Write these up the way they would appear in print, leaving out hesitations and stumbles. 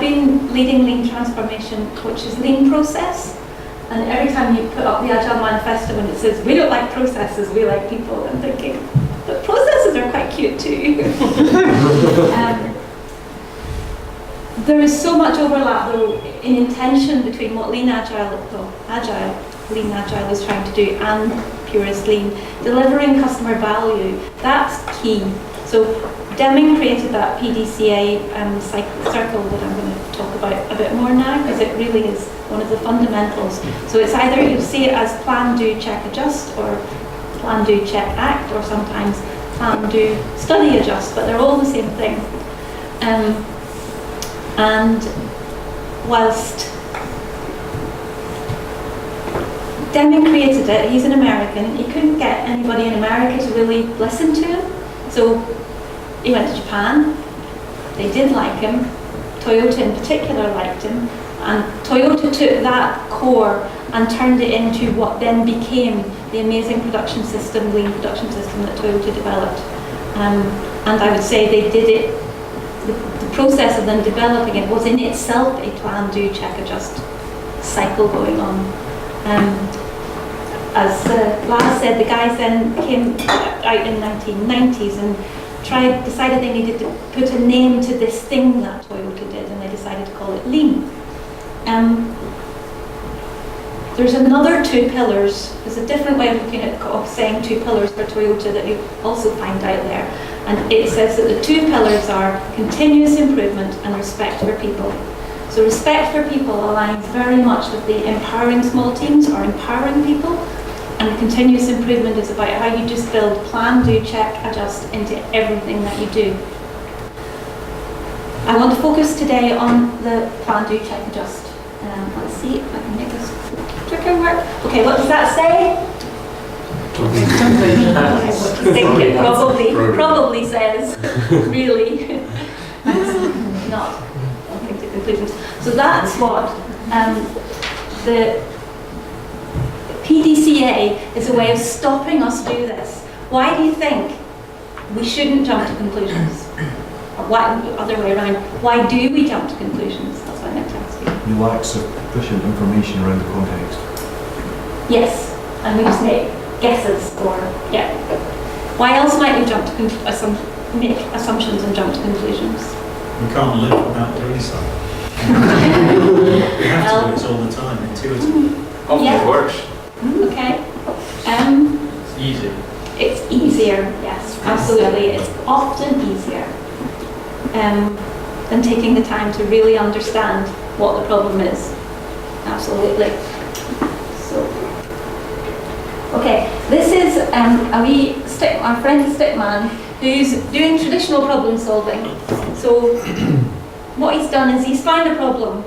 been leading lean transformation, which is lean process. And every time you put up the Agile Manifesto and it says, we don't like processes, we like people, I'm thinking, but processes are quite cute too. There is so much overlap though in intention between what Lean Agile is trying to do and purist lean. Delivering customer value, that's key. So Deming created that PDCA circle that I'm going to talk about a bit more now, because it really is one of the fundamentals. So it's either you see it as plan, do, check, adjust, or plan, do, check, act, or sometimes plan, do, study, adjust, but they're all the same thing. And whilst Deming created it, he's an American, he couldn't get anybody in America to really listen to him. So he went to Japan, they did like him, Toyota in particular liked him, and Toyota took that core and turned it into what then became the amazing production system, lean production system that Toyota developed. And I would say they did it, the process of them developing it was in itself a plan, do, check, adjust cycle going on. As Lars said, the guys then came out in the 1990s and decided they needed to put a name to this thing that Toyota did, and they decided to call it lean. There's another two pillars. There's a different way of looking at saying two pillars for Toyota that you also find out there. And it says that the two pillars are continuous improvement and respect for people. So respect for people aligns very much with the empowering small teams or empowering people. And continuous improvement is about how you just build plan, do, check, adjust into everything that you do. I want to focus today on the plan, do, check, adjust. Let's see if I can make this clicker work. Okay, what does that say? I think it probably says, really, not jumping to conclusions. So that's what the PDCA is a way of stopping us do this. Why do you think we shouldn't jump to conclusions? Or why, other way around, why do we jump to conclusions? That's what I meant to ask you. You lack sufficient information around the context. Yes, and we just make guesses or, yeah. Why else might we jump to make assumptions and jump to conclusions? We can't live without doing something. We have to do it all the time, intuitively. Often it works. Okay. It's easy. It's easier, yes, absolutely. It's often easier than taking the time to really understand what the problem is. Absolutely. So, okay, this is our friend Stickman, who's doing traditional problem solving. So, what he's done is he's found a problem.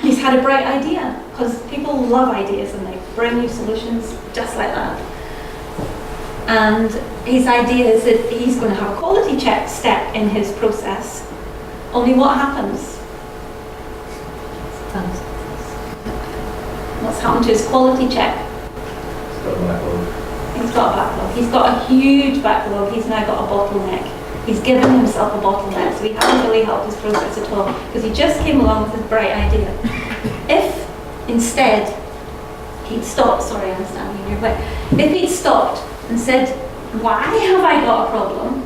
He's had a bright idea, because people love ideas and they bring you solutions just like that. And his idea is that he's going to have a quality check step in his process. Only what happens? What's happened to his quality check? It's got a backlog. He's got a backlog. He's got a huge backlog. He's now got a bottleneck. He's given himself a bottleneck, so he hasn't really helped his process at all, because he just came along with his bright idea. If instead he'd stopped, sorry, I'm standing in your way, if he'd stopped and said, why have I got a problem?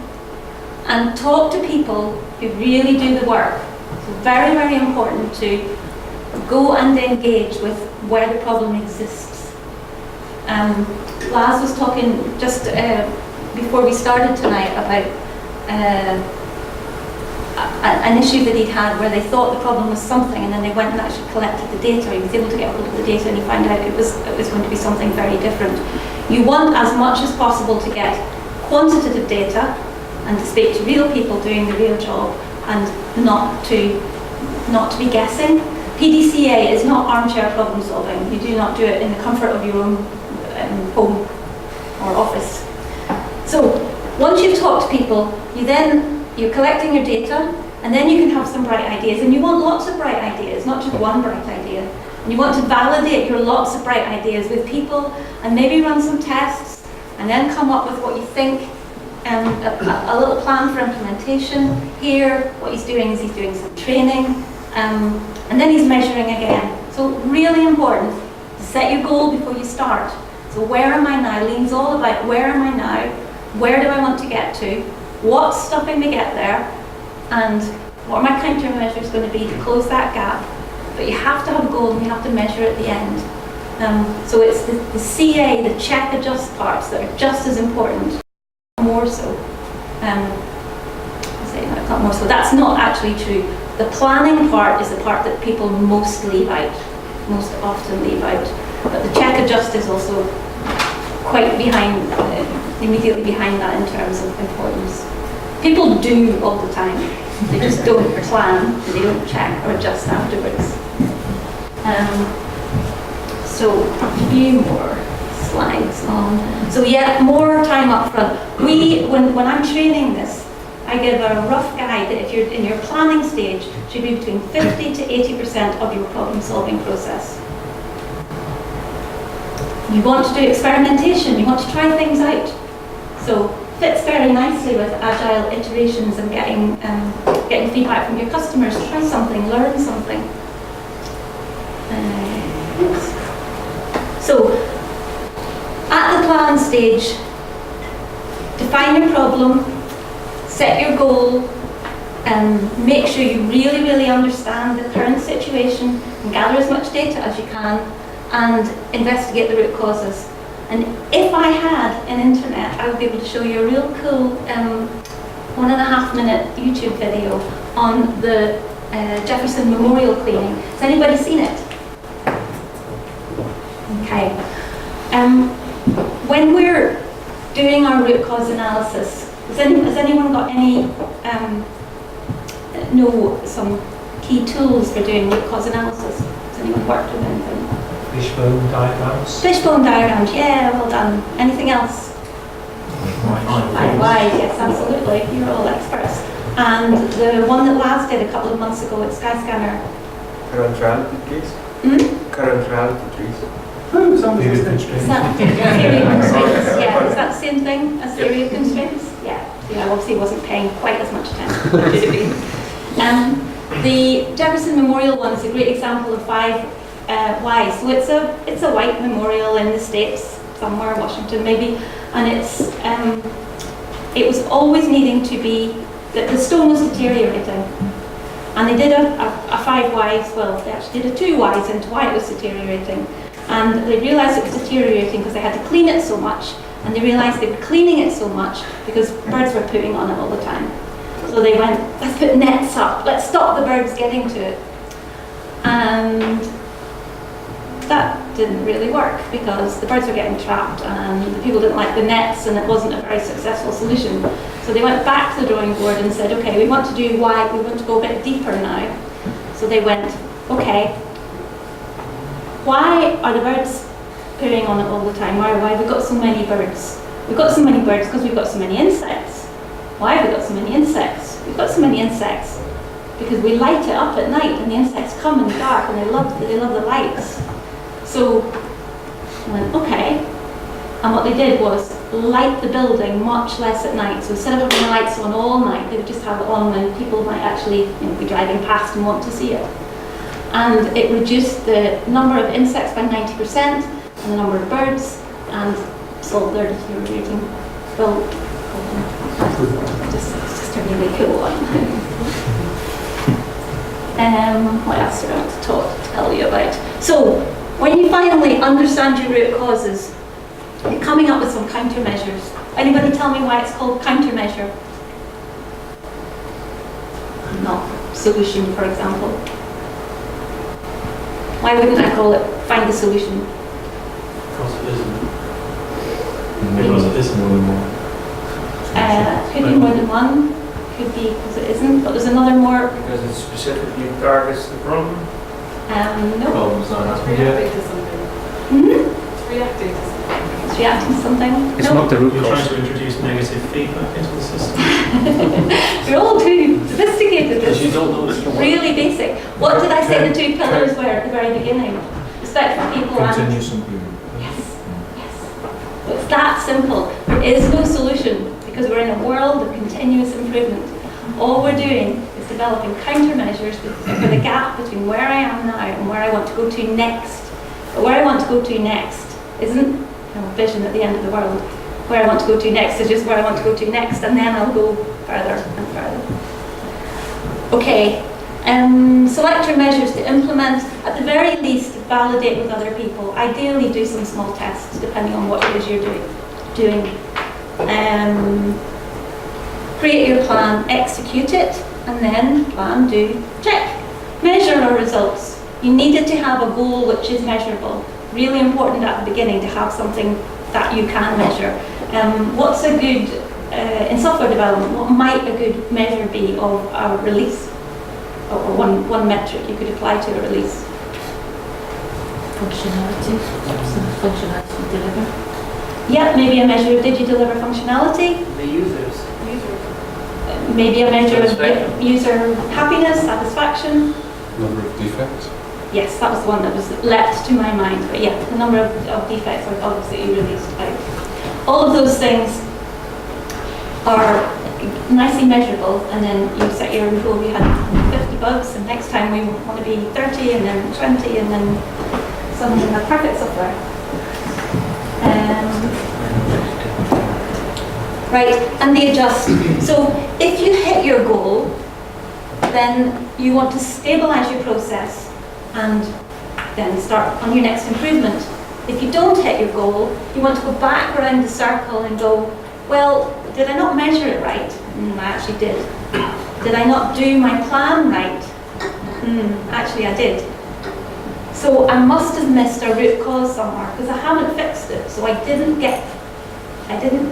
And talked to people who really do the work. It's very, very important to go and engage with where the problem exists. Laz was talking just before we started tonight about an issue that he'd had where they thought the problem was something, and then they went and actually collected the data. He was able to get hold of the data, and he found out it was going to be something very different. You want as much as possible to get quantitative data and to speak to real people doing the real job, and not to be guessing. PDCA is not armchair problem solving. You do not do it in the comfort of your own home or office. So once you've talked to people, you're collecting your data, and then you can have some bright ideas. And you want lots of bright ideas, not just one bright idea. And you want to validate your lots of bright ideas with people, and maybe run some tests, and then come up with what you think a little plan for implementation. Here, what he's doing is he's doing some training, and then he's measuring again. So really important to set your goal before you start. So where am I now? Lean's all about where am I now? Where do I want to get to? What's stopping me get there? And what are my countermeasures going to be to close that gap? But you have to have a goal and you have to measure at the end. So it's the CA, the check adjust parts that are just as important, more so. Not more so. That's not actually true. The planning part is the part that people most leave out, most often leave out. But the check adjust is also quite behind, immediately behind that in terms of importance. People do all the time. They just don't plan, and they don't check or adjust afterwards. So a few more slides on. So yeah, more time up front. When I'm training this, I give a rough guide that if you're in your planning stage, should be between 50 to 80% of your problem-solving process. You want to do experimentation, you want to try things out. So fits very nicely with agile iterations and getting feedback from your customers. Try something, learn something. So at the plan stage, define your problem, set your goal, and make sure you really, really understand the current situation and gather as much data as you can and investigate the root causes. And if I had an internet, I would be able to show you a real cool 1.5 minute YouTube video on the Jefferson Memorial cleaning. Has anybody seen it? Okay. When we're doing our root cause analysis, has anyone got any, know some key tools for doing root cause analysis? Has anyone worked with anything? Fishbone diagrams. Fishbone diagrams, yeah, well done. Anything else? Why? Yes, absolutely. You're all experts. And the one that Laz did a couple of months ago at Skyscanner. Current reality, please. Current reality, please. Oh, somebody's listening. Is that theory of constraints? Yeah, is that the same thing as theory of constraints? Yeah. Yeah, obviously wasn't paying quite as much attention as it should have been. The Jefferson Memorial one is a great example of 5 whys. So it's a white memorial in the States, somewhere, Washington maybe, and it was always needing to be, that the stone was deteriorating. And they did a 5 whys, well, they actually did a 2 whys into why it was deteriorating. And they realised it was deteriorating because they had to clean it so much, and they realised they were cleaning it so much because birds were pooing on it all the time. So they went, let's put nets up, let's stop the birds getting to it. And that didn't really work because the birds were getting trapped and the people didn't like the nets, and it wasn't a very successful solution. So they went back to the drawing board and said, okay, we want to do why, we want to go a bit deeper now. So they went, okay, why are the birds pooing on it all the time? Why have we got so many birds? We've got so many birds because we've got so many insects. Why have we got so many insects? We've got so many insects because we light it up at night and the insects come in the dark and they love the lights. So I went, okay. And what they did was light the building much less at night. So instead of having the lights on all night, they would just have it on when people might actually be driving past and want to see it. And it reduced the number of insects by 90% and the number of birds, and solved their deteriorating build problem. Just a really cool one. What else do I want to tell you about? So, when you finally understand your root causes, you're coming up with some countermeasures. Anybody tell me why it's called countermeasure? Not solution, for example. Why wouldn't I call it find the solution? Because it isn't. Because it isn't. More than one. Could be more than one, could be because it isn't, but there's another more. Because it specifically targets the problem. No. Problem's not happening Reacting yet. to something. Mm-hmm. It's reacting to something. It's reacting to something. It's No. not the root You're trying cause. to introduce negative feedback into the system. We're all too sophisticated. Because you It's don't know it's going to work. really basic. What did I say the 2 pillars were at the very beginning? Respect for people and Continuous improvement. yes, yes. It's that simple. There is no solution because we're in a world of continuous improvement. All we're doing is developing countermeasures for the gap between where I am now and where I want to go to next. But where I want to go to next isn't a vision at the end of the world. Where I want to go to next is just where I want to go to next, and then I'll go further and further. Okay, select your measures to implement. At the very least, validate with other people. Ideally, do some small tests depending on what it is you're doing. Create your plan, execute it, and then plan, do, check. Measure our results. You needed to have a goal which is measurable. Really important at the beginning to have something that you can measure. What's a good, in software development, what might a good measure be of a release? Or one metric you could apply to a release? Functionality. Functionality you deliver. Yeah, maybe a measure of did you deliver functionality? The users. Maybe a measure of user happiness, satisfaction. Number of defects? Yes, that was the one that was leapt to my mind. But yeah, the number of defects or bugs that you released. All of those things are nicely measurable, and then you set your goal. We had 50 bugs, and next time we want to be 30, and then 20, and then suddenly we have perfect software. Right, and the adjust. So if you hit your goal, then you want to stabilize your process and then start on your next improvement. If you don't hit your goal, you want to go back around the circle and go, well, did I not measure it right? I actually did. Did I not do my plan right? Actually I did. So I must have missed a root cause somewhere because I haven't fixed it. So I didn't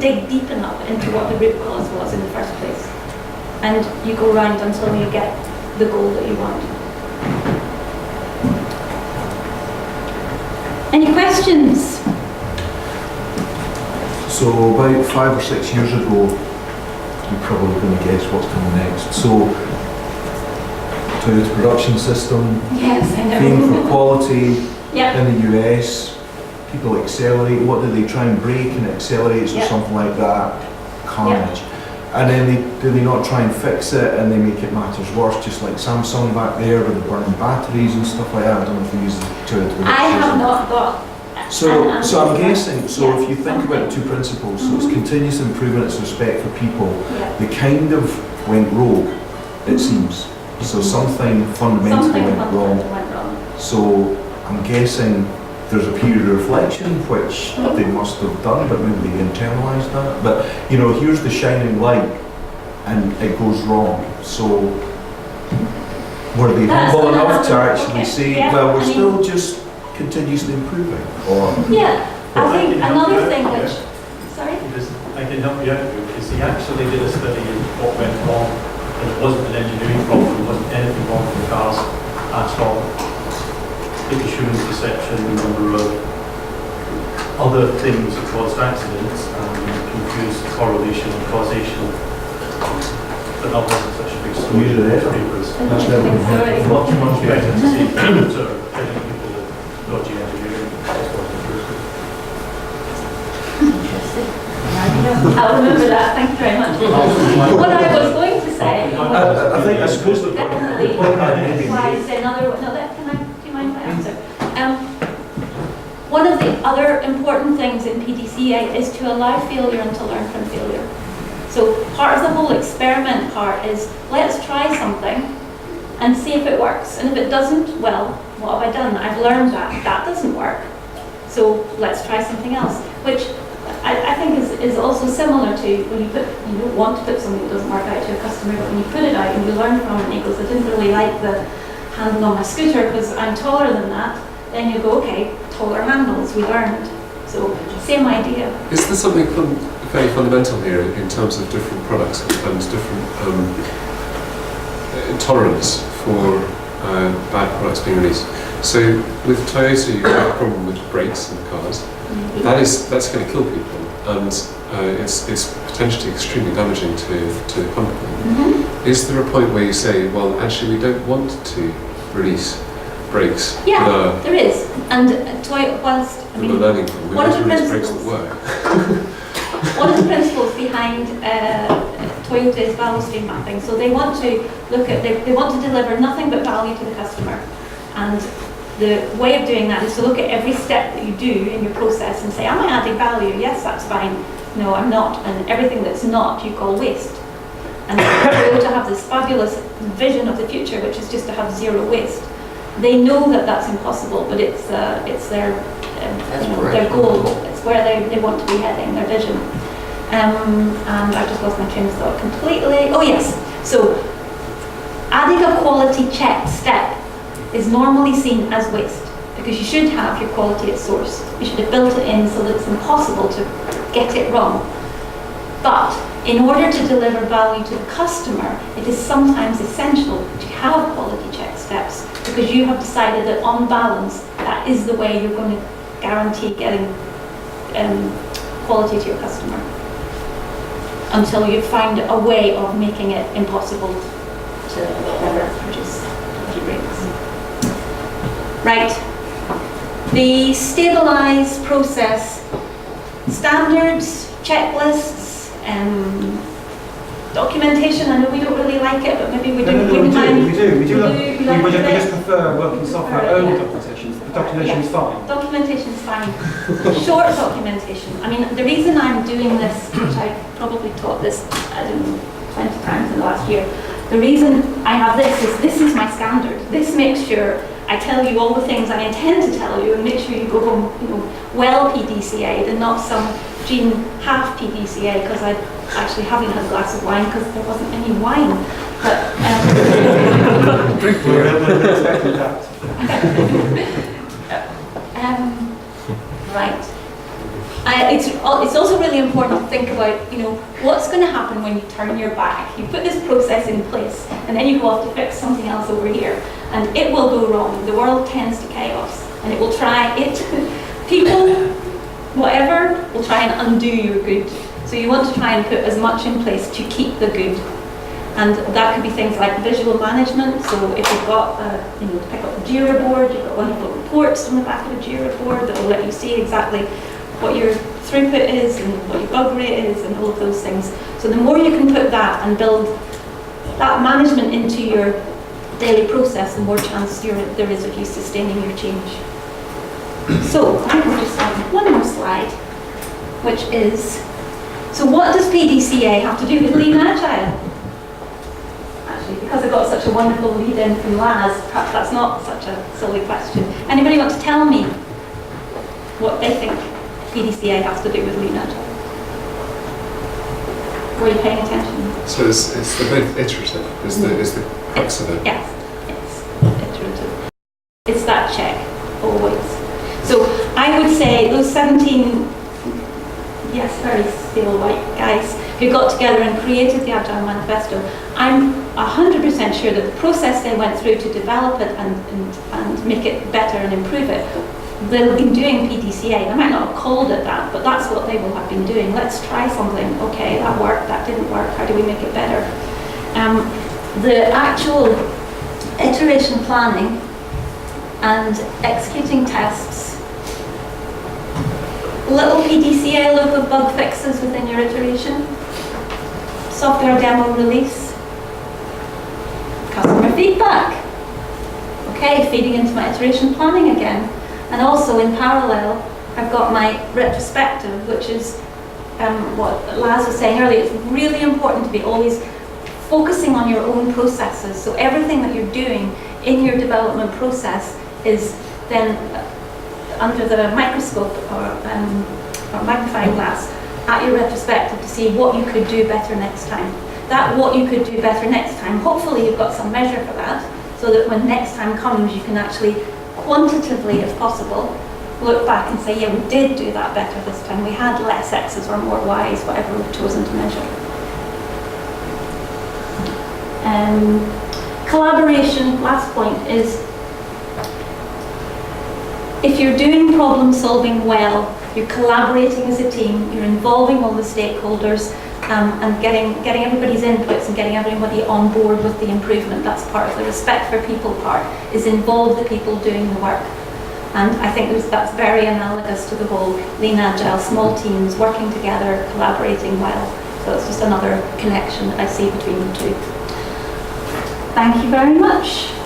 dig deep enough into what the root cause was in the first place. And you go round until you get the goal that you want. Any questions? So about 5 or 6 years ago, you're probably going to guess what's coming next. So, Toyota production system, Yes, I know. theme for quality Yeah. in the US, people accelerate. What do they try and break and accelerates or Yeah. something like that? Carnage. And then do they not try and fix it and they make it matters worse, just like Samsung back there with the burning batteries and stuff like that? I don't know if you use the Toyota production I have system. not got. So I'm yeah. guessing, so Yeah. if you think about the two principles, so it's continuous improvement, it's respect for people, Yeah. they kind of went rogue, it seems. So something fundamentally Something went wrong. fundamentally went wrong. So I'm guessing there's a period of reflection, which they must have done, but maybe they internalised that. But, you know, here's the shining light, and it goes wrong. So were they That's humble gonna enough to happen. actually Okay. say, Yeah, well, we're I mean- still just continuously improving? Or Yeah, I Well, think I can another help you thing out which, here. sorry? I can help you out here because he actually did a study of what went wrong, and it wasn't an engineering problem, it wasn't anything wrong with the cars at all. It was human perception, a number of other things that caused accidents, and confused correlation and causation. But that wasn't such a big story. Usually it is. Papers. That's never been happening. Much better to see sort of telling people that dodgy engineering just wasn't true. Interesting. I'll remember that, thank you very much. What I was going to say, I think, I suppose the definitely point I made applies to another, no, that, do you mind if I answer? One of the other important things in PDCA is to allow failure and to learn from failure. So part of the whole experiment part is, let's try something and see if it works. And if it doesn't, well, what have I done? I've learned that. That doesn't work. So let's try something else. Which I think is also similar to when you don't want to put something that doesn't work out to a customer, but when you put it out and you learn from it and he goes, I didn't really like the handle on my scooter because I'm taller than that, then you go, okay, taller handles, we learned. So same idea. Is there something very fundamental here in terms of different products and different tolerance for bad products being released? So with Toyota, you have a problem with brakes in the cars. That's going to kill people, and it's potentially extremely damaging to the company. Mm-hmm. Is there a point where you say, well, actually, we don't want to release brakes? Yeah, there is. And whilst, I we're mean, learning from. We one want of to the release brakes that principles- work. one of the principles behind behind Toyota's value stream mapping. So they want to look at, they want to deliver nothing but value to the customer. And the way of doing that is to look at every step that you do in your process and say, am I adding value? Yes, that's fine. No, I'm not. And everything that's not, you call waste. And Toyota have this fabulous vision of the future, which is just to have zero waste. They know that that's impossible, but it's their their goal. It's where they want to be heading, their vision. And I've just lost my train of thought completely. Oh yes, so adding a quality check step is normally seen as waste, because you should have your quality at source. You should have built it in so that it's impossible to get it wrong. But in order to deliver value to the customer, it is sometimes essential to have quality check steps, because you have decided that on balance, that is the way you're going to guarantee getting quality to your customer, until you find a way of making it impossible to ever produce quality breaks. Right. The stabilize process, standards, checklists, documentation. I know we don't really like it, but maybe we do. We like just it. prefer working software only documentation. The documentation is fine. Documentation is fine. Short documentation. I mean, the reason I'm doing this, which I probably taught this, I don't know, 20 times in the last year, the reason I have this is my standard. This makes sure I tell you all the things I intend to tell you, and make sure you go home, well PDCA'd, and not some Jean half PDCA, because I actually haven't had a glass of wine because there wasn't any wine. But right. It's also really important to think about, what's going to happen when you turn your back. You put this process in place, and then you go off to fix something else over here, and it will go wrong. The world tends to chaos, and it will try people, whatever, will try and undo your good. So you want to try and put as much in place to keep the good. And that could be things like visual management. So if you've got, to pick up the Jira board, you've got wonderful reports on the back of a Jira board that will let you see exactly what your throughput is and what your bug rate is and all of those things. So the more you can put that and build that management into your daily process, the more chance there is of you sustaining your change. So I'm going to just have one more slide, which is, so what does PDCA have to do with Lean Agile? Actually, because I got such a wonderful lead in from Laz, perhaps that's not such a silly question. Anybody want to tell me what they think PDCA has to do with Lean Agile? Were you paying attention? So it's the bit iterative, is the crux of it. Yes, it's iterative. It's that check, always. So I would say those 17, yes, very steel white guys who got together and created the Agile Manifesto, I'm 100% sure that the process they went through to develop it and make it better and improve it, they'll have been doing PDCA. They might not have called it that, but that's what they will have been doing. Let's try something. Okay, that worked, that didn't work. How do we make it better? The actual iteration planning and executing tests, little PDCA loop of bug fixes within your iteration, software demo release, customer feedback. Okay, feeding into my iteration planning again. And also in parallel, I've got my retrospective, which is what Laz was saying earlier. It's really important to be always focusing on your own processes. So everything that you're doing in your development process is then under the microscope or magnifying glass at your retrospective to see what you could do better next time. That what you could do better next time, hopefully you've got some measure for that, so that when next time comes you can actually quantitatively, if possible, look back and say, yeah, we did do that better this time. We had less X's or more Y's, whatever we've chosen to measure. Collaboration, last point, is if you're doing problem solving well, you're collaborating as a team, you're involving all the stakeholders, and getting everybody's inputs and getting everybody on board with the improvement. That's part of the respect for people part, is involve the people doing the work. And I think that's very analogous to the whole Lean Agile, small teams working together, collaborating well. So it's just another connection that I see between the two. Thank you very much.